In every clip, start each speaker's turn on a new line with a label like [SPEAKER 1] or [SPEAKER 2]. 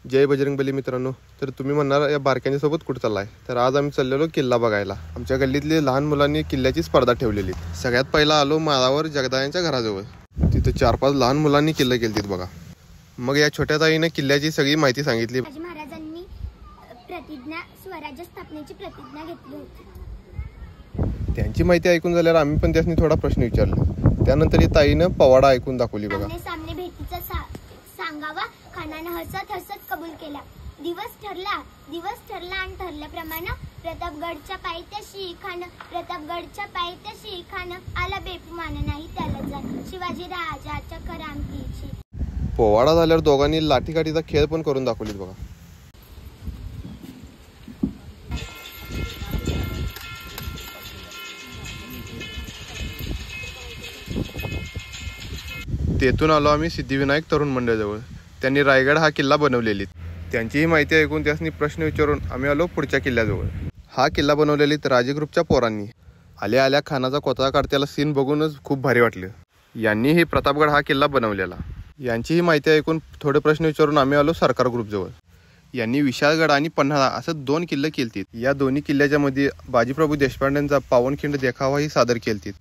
[SPEAKER 1] जय बजरंगबली मित्रांनो, तर तुम्ही म्हणणार या बारक्यांच्या सोबत कुठं चाललाय? तर आज आम्ही चाललेलो किल्ला बघायला। आमच्या गल्लीतले लहान मुलांनी किल्ल्याची स्पर्धा ठेवलेली। सगळ्यात पहिला आलो माळावर जगदायांच्या घराजवळ। तिथे 4-5 लहान मुलांनी किल्ले केलतीत बघा। मग या छोट्या ताईने किल्ल्याची सगळी माहिती सांगितली।
[SPEAKER 2] महाराजांनी स्वराज्य स्थापनेची प्रतिज्ञा घेतली होती।
[SPEAKER 1] त्यांची माहिती ऐकून झाल्यावर आम्ही पण त्यांनी थोडा प्रश्न विचारला। त्यानंतर ही ताईने पवाडा ऐकून दाखवली बघा।
[SPEAKER 2] सामने भेटीचा सांगावा खानाने हसत हसत कबूल केला। दिवस ठरला आणि ठरल्याप्रमाणे प्रतापगडच्या पायथ्याशी खान आला बेपमान नाही त्याला जाण शिवाजी राजाच्या करामतीची।
[SPEAKER 1] पोवाडा झाल्यावर दोघांनी लाठीकाठीचा खेळ पण करून दाखवलीत बघा। तेथून आलो आम्ही सिद्धिविनायक तरुण मंडळाजवळ। त्यांनी रायगड हा किल्ला बनवलेली। त्यांचीही माहिती ऐकून त्यांनी प्रश्न विचारून आम्ही आलो पुढच्या किल्ल्याजवळ। हा किल्ला बनवलेली राजे ग्रुपच्या पोरांनी। आल्या आल्या खानाचा कोथळा काढत्याला सीन बघूनच खूप भारी वाटलं। यांनीही प्रतापगड हा किल्ला बनवलेला। यांचीही माहिती ऐकून थोडे प्रश्न विचारून आम्ही आलो सरकार ग्रुपजवळ। यांनी विशाळगड आणि पन्हाळा असं 2 किल्ले केलतीत। या दोन्ही किल्ल्याच्या मध्ये बाजीप्रभू देशपांडेंचा पावनखिंड देखावाही सादर केलतीत।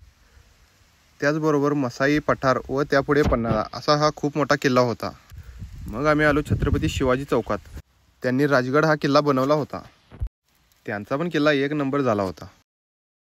[SPEAKER 1] त्याचबरोबर मसाई पठार व त्यापुढे पन्हाळा असा हा खूप मोठा किल्ला होता। मग आम्ही आलो छत्रपती शिवाजी चौकात। त्यांनी राजगड हा किल्ला बनवला होता। त्यांचा पण किल्ला 1 नंबर झाला होता।